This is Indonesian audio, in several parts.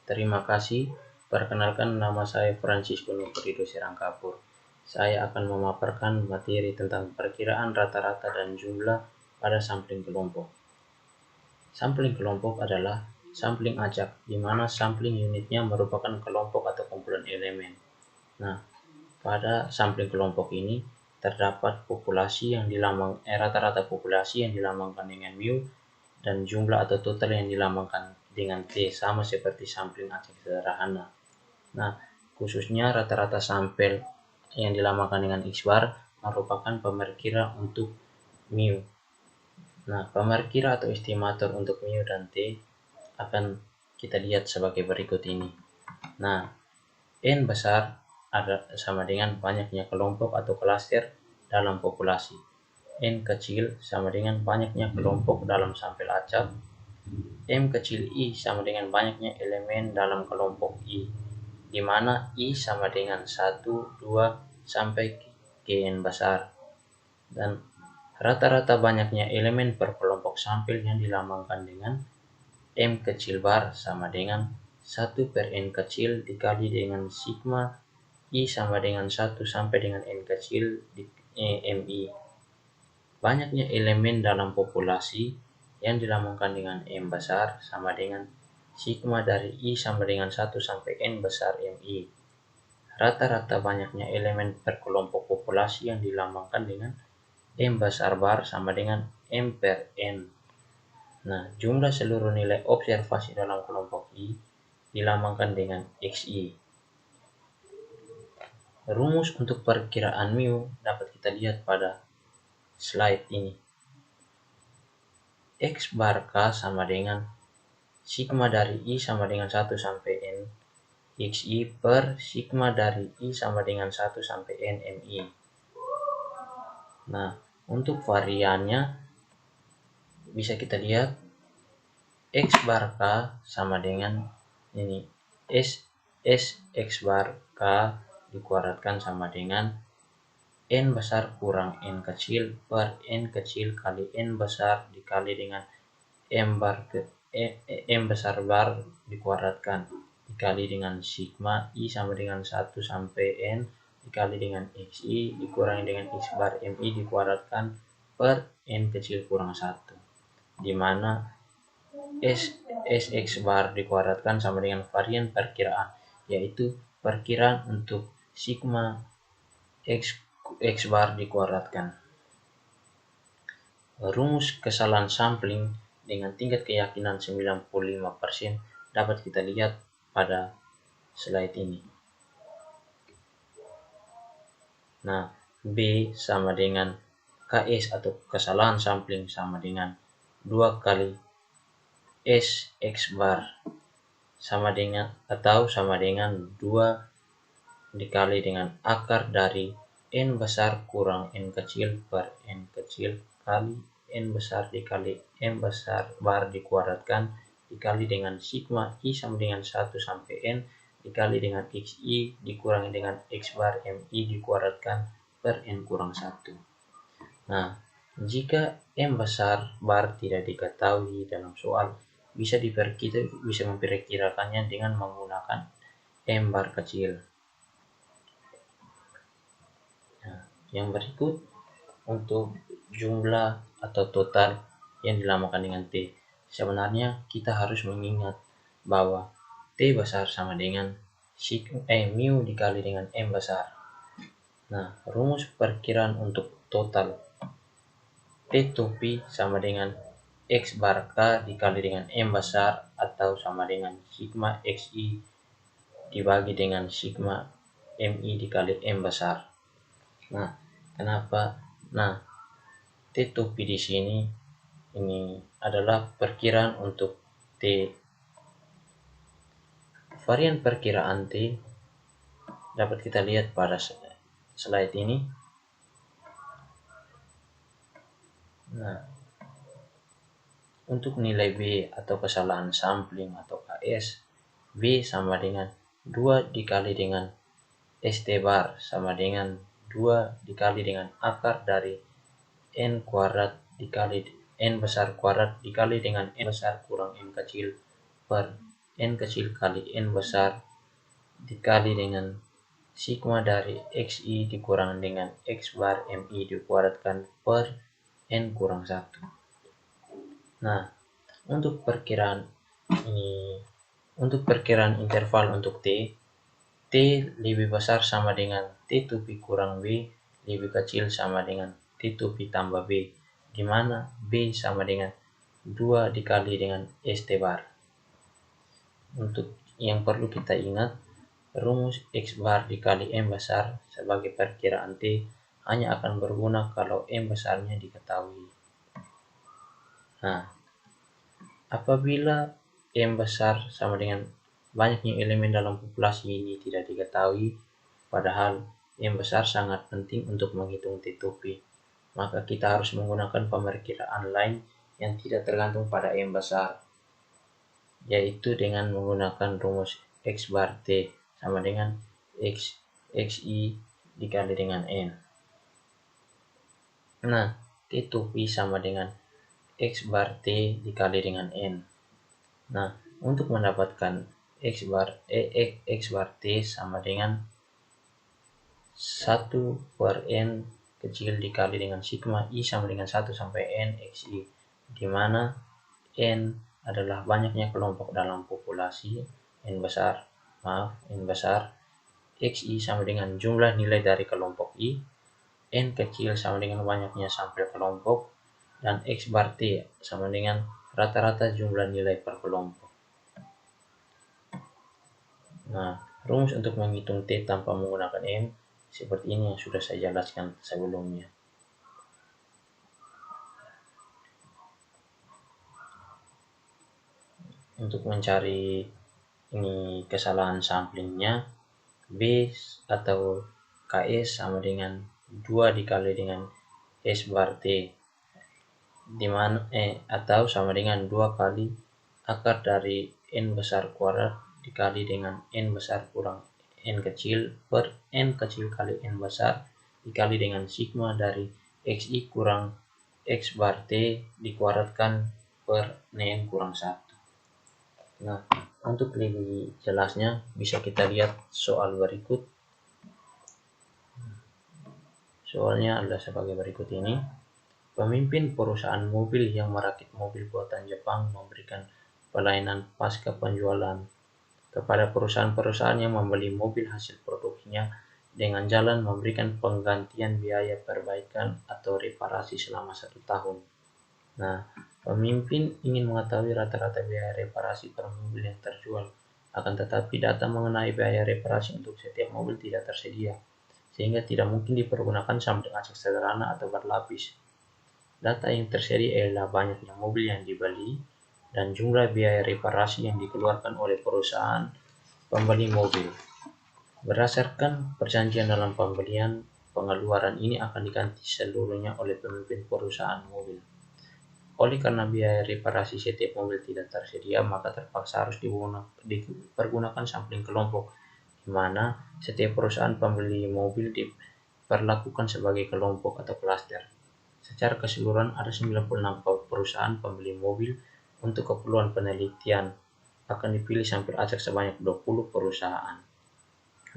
Terima kasih. Perkenalkan, nama saya Francisco Nuprido Serangkapur. Saya akan memaparkan materi tentang perkiraan rata-rata dan jumlah pada sampling kelompok. Sampling kelompok adalah sampling acak, di mana sampling unitnya merupakan kelompok atau kumpulan elemen. Nah, pada sampling kelompok ini terdapat populasi yang rata-rata populasi yang dilambangkan dengan mu dan jumlah atau total yang dilambangkan dengan T, sama seperti sampling acak sederhana. Nah, khususnya rata-rata sampel yang dilambangkan dengan X bar merupakan pemerkira untuk mu. Nah, pemerkira atau estimator untuk mu dan T akan kita lihat sebagai berikut ini. Nah, N besar sama dengan banyaknya kelompok atau klaster dalam populasi. N kecil sama dengan banyaknya kelompok dalam sampel acak. M kecil I sama dengan banyaknya elemen dalam kelompok I, di mana I sama dengan 1, 2, sampai ke N besar. Dan rata-rata banyaknya elemen per kelompok sampel yang dilambangkan dengan M kecil bar sama dengan 1 per N kecil dikali dengan sigma I sama dengan 1 sampai dengan N kecil di MI. Banyaknya elemen dalam populasi yang dilambangkan dengan M besar sama dengan sigma dari I sama dengan 1 sampai N besar MI. Rata-rata banyaknya elemen per kelompok populasi yang dilambangkan dengan M besar bar sama dengan M per N. Nah, jumlah seluruh nilai observasi dalam kelompok I dilambangkan dengan XI. Rumus untuk perkiraan mu dapat kita lihat pada slide ini. X bar K sama dengan sigma dari I sama dengan 1 sampai N XI per sigma dari I sama dengan 1 sampai N MI. Nah, untuk variannya bisa kita lihat X bar K sama dengan ini S X bar K dikuadratkan sama dengan N besar kurang N kecil per N kecil kali N besar dikali dengan M besar bar dikuadratkan dikali dengan sigma I sama dengan 1 sampai N dikali dengan XI dikurangi dengan X bar MI dikuadratkan per N kecil kurang 1, di mana X bar dikuadratkan sama dengan varian perkiraan, yaitu perkiraan untuk sigma X bar dikuadratkan. Rumus kesalahan sampling dengan tingkat keyakinan 95% dapat kita lihat pada slide ini. Nah, B sama dengan KS atau kesalahan sampling sama dengan 2 kali S X bar sama dengan 2 dikali dengan akar dari N besar kurang N kecil per N kecil kali N besar dikali M besar bar dikuadratkan dikali dengan sigma I sama dengan 1 sampai N dikali dengan XI dikurangi dengan X bar MI dikuadratkan per N kurang 1. Nah, jika M besar bar tidak diketahui dalam soal, kita bisa memperkirakannya dengan menggunakan M bar kecil. Nah, yang berikut untuk jumlah atau total yang dilambangkan dengan T. Sebenarnya kita harus mengingat bahwa T besar sama dengan mu dikali dengan M besar. Nah, rumus perkiraan untuk total T topi sama dengan X bar K dikali dengan M besar atau sama dengan sigma XI dibagi dengan sigma MI dikali M besar. Nah, kenapa? Nah, T topi di sini ini adalah perkiraan untuk T. Varian perkiraan T dapat kita lihat pada slide ini. Nah, untuk nilai B atau kesalahan sampling atau KS, B sama dengan 2 dikali dengan ST bar sama dengan 2 dikali dengan akar dari N kuadrat dikali N besar kuadrat dikali dengan N besar kurang N kecil per N kecil kali N besar dikali dengan sigma dari XI dikurangi dengan X bar MI dikuadratkan per N kurang 1. Nah, untuk perkiraan ini, untuk perkiraan interval untuk T lebih besar sama dengan T tupi kurang B lebih kecil sama dengan T tupi tambah B, di mana B sama dengan 2 dikali dengan ST bar. Untuk yang perlu kita ingat, rumus X bar dikali M besar sebagai perkiraan T hanya akan berguna kalau M besarnya diketahui. Nah, apabila M besar sama dengan banyaknya elemen dalam populasi ini tidak diketahui, padahal M besar sangat penting untuk menghitung T tupi, maka kita harus menggunakan pemerkiraan lain yang tidak tergantung pada M besar, yaitu dengan menggunakan rumus X bar T sama dengan XI dikali dengan N. Nah, T tupi sama dengan X bar T dikali dengan N. Nah, untuk mendapatkan X bar T sama dengan 1 per N kecil dikali dengan sigma I sama dengan 1 sampai N XI, di mana N adalah banyaknya kelompok dalam populasi N besar, XI sama dengan jumlah nilai dari kelompok I, N kecil sama dengan banyaknya sampel kelompok, dan X bar T sama dengan rata-rata jumlah nilai per kelompok. Nah, rumus untuk menghitung T tanpa menggunakan M seperti ini yang sudah saya jelaskan sebelumnya. Untuk mencari ini kesalahan samplingnya, B atau KS sama dengan 2 dikali dengan S bar T, dimana atau sama dengan 2 kali akar dari N besar kuadrat dikali dengan N besar kurang N kecil per N kecil kali N besar dikali dengan sigma dari XI kurang X bar T dikuadratkan per N kurang 1. Nah, untuk lebih jelasnya bisa kita lihat soal berikut. Soalnya adalah sebagai berikut ini. Pemimpin perusahaan mobil yang merakit mobil buatan Jepang memberikan pelayanan pasca penjualan kepada perusahaan-perusahaan yang membeli mobil hasil produksinya dengan jalan memberikan penggantian biaya perbaikan atau reparasi selama 1 tahun. Nah, pemimpin ingin mengetahui rata-rata biaya reparasi per mobil yang terjual, akan tetapi data mengenai biaya reparasi untuk setiap mobil tidak tersedia, sehingga tidak mungkin dipergunakan sampling acak sederhana atau berlapis. Data yang tersedia adalah banyaknya mobil yang dibeli dan jumlah biaya reparasi yang dikeluarkan oleh perusahaan pembeli mobil. Berdasarkan perjanjian dalam pembelian, pengeluaran ini akan diganti seluruhnya oleh pemimpin perusahaan mobil. Oleh karena biaya reparasi setiap mobil tidak tersedia, maka terpaksa harus dipergunakan sampling kelompok, di mana setiap perusahaan pembeli mobil diperlakukan sebagai kelompok atau klaster. Secara keseluruhan ada 96 perusahaan pembeli mobil. Untuk keperluan penelitian akan dipilih sampel acak sebanyak 20 perusahaan.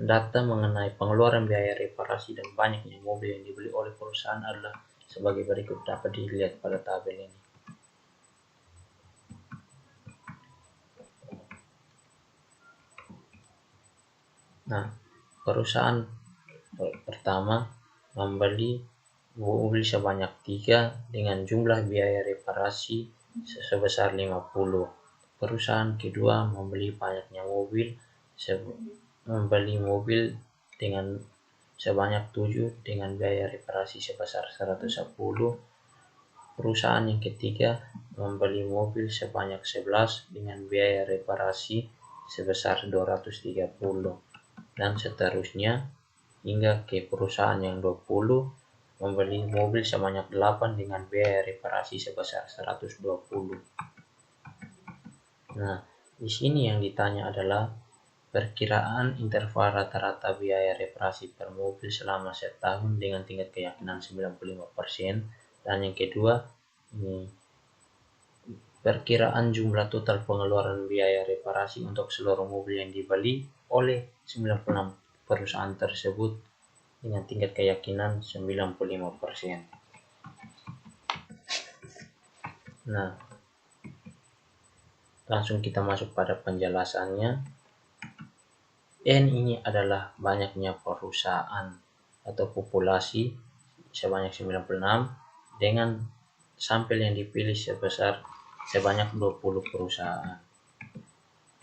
Data mengenai pengeluaran biaya reparasi dan banyaknya mobil yang dibeli oleh perusahaan adalah sebagai berikut, dapat dilihat pada tabel ini. Nah, perusahaan pertama membeli mobil sebanyak 3 dengan jumlah biaya reparasi sebesar 50. Perusahaan kedua membeli banyaknya mobil dengan sebanyak 7 dengan biaya reparasi sebesar 110. Perusahaan yang ketiga membeli mobil sebanyak 11 dengan biaya reparasi sebesar 230, dan seterusnya hingga ke perusahaan yang 20 membeli mobil sebanyak 8 dengan biaya reparasi sebesar 120. Nah, di sini yang ditanya adalah perkiraan interval rata-rata biaya reparasi per mobil selama setahun dengan tingkat keyakinan 95%, dan yang kedua ini perkiraan jumlah total pengeluaran biaya reparasi untuk seluruh mobil yang dibeli oleh 96 perusahaan tersebut dengan tingkat keyakinan 95%. Nah, langsung kita masuk pada penjelasannya. N ini adalah banyaknya perusahaan atau populasi sebanyak 96 dengan sampel yang dipilih sebanyak 20 perusahaan.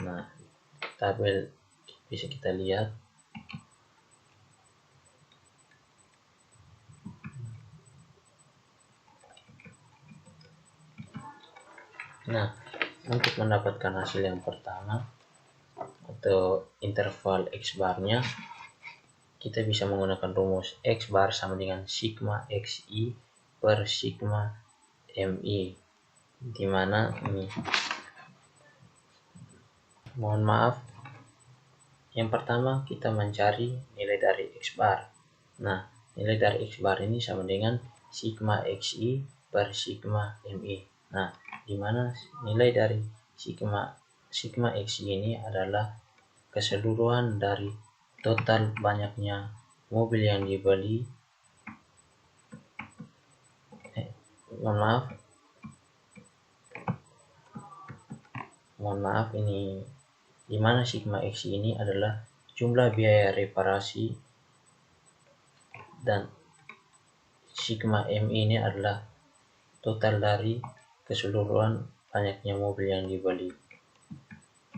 Nah, tabel bisa kita lihat. Nah, untuk mendapatkan hasil yang pertama atau interval X barnya, kita bisa menggunakan rumus X bar sama dengan sigma XI per sigma MI, di mana ini, mohon maaf, yang pertama kita mencari nilai dari X bar. Nah, nilai dari X bar ini sama dengan sigma XI per sigma MI. Nah, di mana nilai dari sigma XI ini adalah keseluruhan dari total banyaknya mobil yang dibeli. Mohon maaf, ini di mana sigma XI ini adalah jumlah biaya reparasi dan sigma MI ini adalah total dari keseluruhan banyaknya mobil yang dibeli.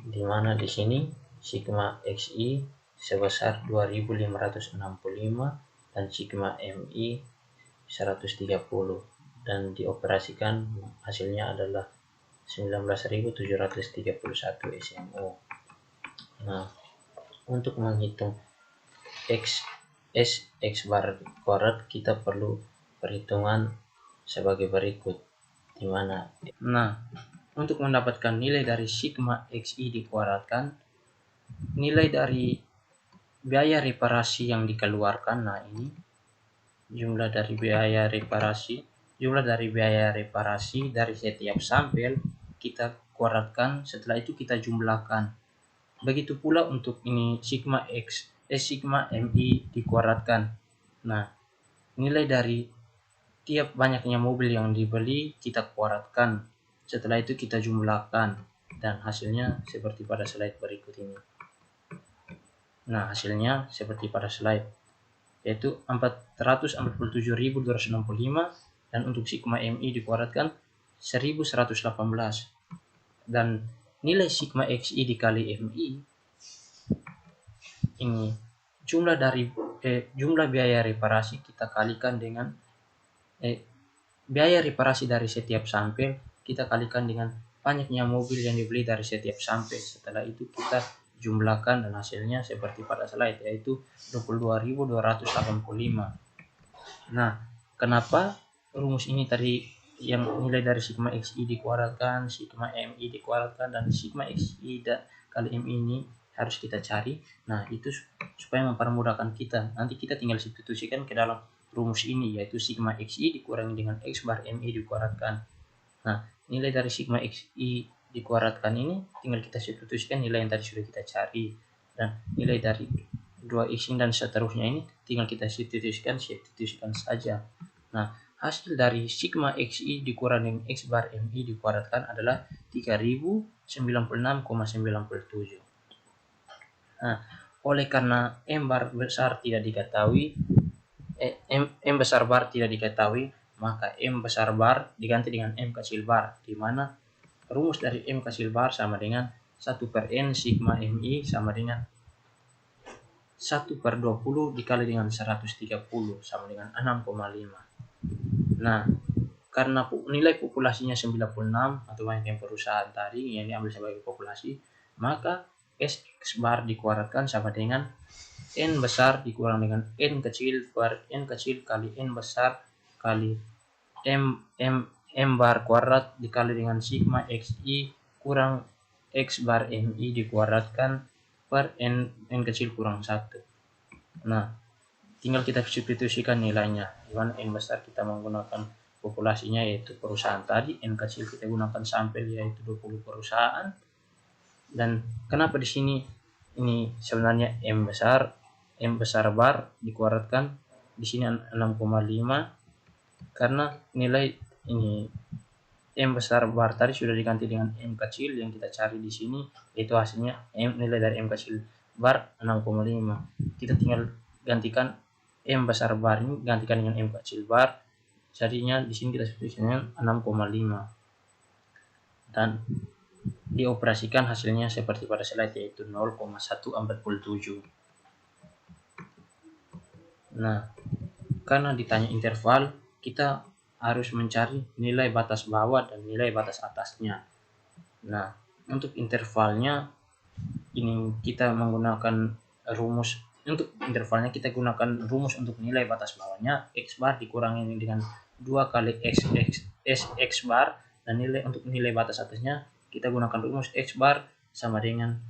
Di mana di sini sigma XI sebesar 2565 dan sigma MI 130 dan dioperasikan hasilnya adalah 19.731 SMO. Nah, untuk menghitung X bar kuadrat kita perlu perhitungan sebagai berikut, di mana untuk mendapatkan nilai dari sigma XI dikuadratkan, nilai dari biaya reparasi yang dikeluarkan, nah ini jumlah dari biaya reparasi dari setiap sampel kita kuadratkan, setelah itu kita jumlahkan. Begitu pula untuk ini sigma MI dikuadratkan. Nah, nilai dari tiap banyaknya mobil yang dibeli kita kuadratkan, setelah itu kita jumlahkan, dan hasilnya seperti pada slide berikut ini. Nah, hasilnya seperti pada slide, yaitu 447.265, dan untuk sigma MI dikuadratkan 1118, dan nilai sigma XI dikali MI ini jumlah biaya reparasi kita kalikan dengan biaya reparasi dari setiap sampel kita kalikan dengan banyaknya mobil yang dibeli dari setiap sampel. Setelah itu kita jumlahkan dan hasilnya seperti pada slide, yaitu 22.285. Nah, kenapa rumus ini tadi yang nilai dari sigma XI dikuadratkan, sigma MI dikuadratkan, dan sigma XI kali MI ini harus kita cari? Nah, itu supaya mempermudahkan kita. Nanti kita tinggal substitusikan ke dalam rumus ini, yaitu sigma XI dikurangi dengan X bar MI dikuadratkan. Nah, nilai dari sigma XI dikuadratkan ini tinggal kita substitusikan nilai yang tadi sudah kita cari, dan nilai dari 2x dan seterusnya ini tinggal kita substitusikan saja. Nah, hasil dari sigma XI dikurangi dengan X bar MI dikuadratkan adalah 3096,97. Nah, oleh karena M besar bar tidak diketahui, maka M besar bar diganti dengan M kecil bar, di mana rumus dari M kecil bar sama dengan 1/N sigma MI sama dengan 1/20 dikali dengan 130 sama dengan 6,5. Nah, karena nilai populasinya 96 atau banyaknya perusahaan tadi yang diambil sebagai populasi, maka X bar dikuadratkan sama dengan N besar dikurang dengan N kecil per N kecil kali N besar kali M bar kuadrat dikali dengan sigma XI kurang X bar MI dikuadratkan per N kecil kurang 1. Nah, tinggal kita substitusikan nilainya, di mana N besar kita menggunakan populasinya yaitu perusahaan tadi, N kecil kita gunakan sampel yaitu 20 perusahaan. Dan kenapa di sini ini sebenarnya M besar bar dikuadratkan di sini 6,5 karena nilai ini M besar bar tadi sudah diganti dengan M kecil yang kita cari di sini, yaitu hasilnya nilai dari M kecil bar 6,5. Kita tinggal gantikan M besar bar ini gantikan dengan M kecil bar, jadinya di sini kita substitusikan 6,5 dan dioperasikan hasilnya seperti pada slide yaitu 0,147. Nah, karena ditanya interval, kita harus mencari nilai batas bawah dan nilai batas atasnya. Nah, untuk intervalnya ini kita menggunakan rumus. Untuk intervalnya kita gunakan rumus untuk nilai batas bawahnya x bar dikurangi dengan 2 kali x bar, dan untuk nilai batas atasnya kita gunakan rumus x bar sama dengan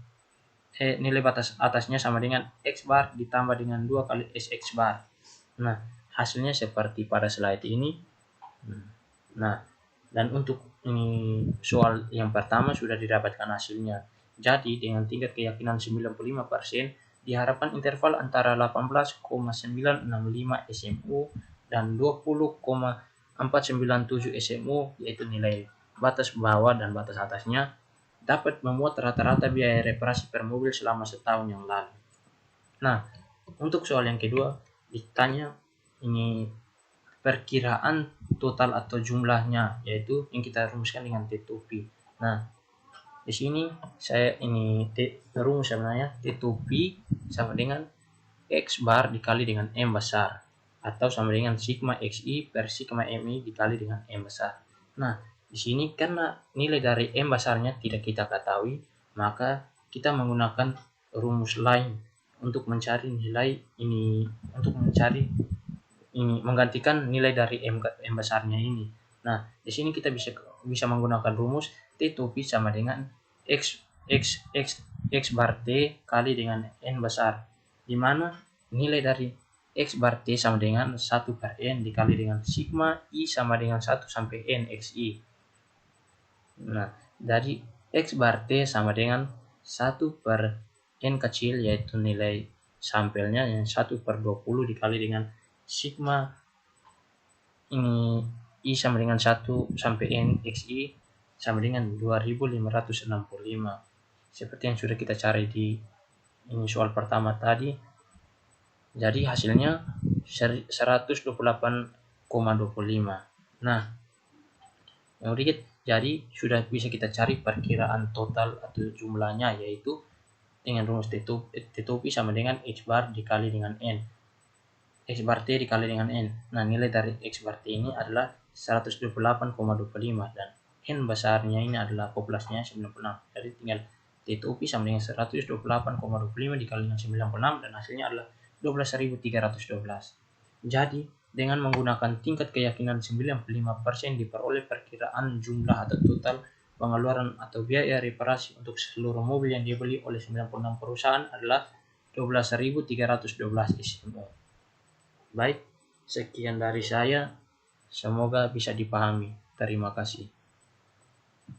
nilai batas atasnya sama dengan x bar ditambah dengan 2 kali sx bar. Nah, hasilnya seperti pada slide ini. Nah, dan untuk ini soal yang pertama sudah didapatkan hasilnya. Jadi dengan tingkat keyakinan 95%, diharapkan interval antara 18,965 SMU dan 20,497 SMU, yaitu nilai batas bawah dan batas atasnya, dapat memuat rata-rata biaya reparasi per mobil selama setahun yang lalu. Nah, untuk soal yang kedua ditanya ini perkiraan total atau jumlahnya, yaitu yang kita rumuskan dengan T2P. Nah, di sini saya ini rumus sebenarnya T2P sama dengan X bar dikali dengan M besar, atau sama dengan sigma XI per sigma MI dikali dengan M besar. Nah, di sini karena nilai dari M besarnya tidak kita ketahui, maka kita menggunakan rumus lain untuk mencari nilai ini, untuk mencari ini menggantikan nilai dari M besarnya ini. Nah, di sini kita bisa menggunakan rumus T2P sama dengan X bar T kali dengan N besar, di mana nilai dari X bar T sama dengan 1 per N dikali dengan sigma I sama dengan 1 sampai N XI. Nah, dari X bar T sama dengan 1 per N kecil, yaitu nilai sampelnya yang 1 per 20 dikali dengan sigma ini I sama dengan 1 sampai N XI sama dengan 2565, seperti yang sudah kita cari di ini soal pertama tadi. Jadi hasilnya 128,25. Nah, jadi sudah bisa kita cari perkiraan total atau jumlahnya, yaitu dengan rumus T2P sama dengan X bar dikali dengan N, X bar T dikali dengan N. Nah, nilai dari X bar T ini adalah 128,25 dan N besarnya ini adalah populasinya 96. Jadi tinggal T2P sama dengan 128,25 dikali dengan 96 dan hasilnya adalah 12.312. Jadi dengan menggunakan tingkat keyakinan 95% diperoleh perkiraan jumlah atau total pengeluaran atau biaya reparasi untuk seluruh mobil yang dibeli oleh 96 perusahaan adalah 12.312 SMU. Baik, sekian dari saya. Semoga bisa dipahami. Terima kasih.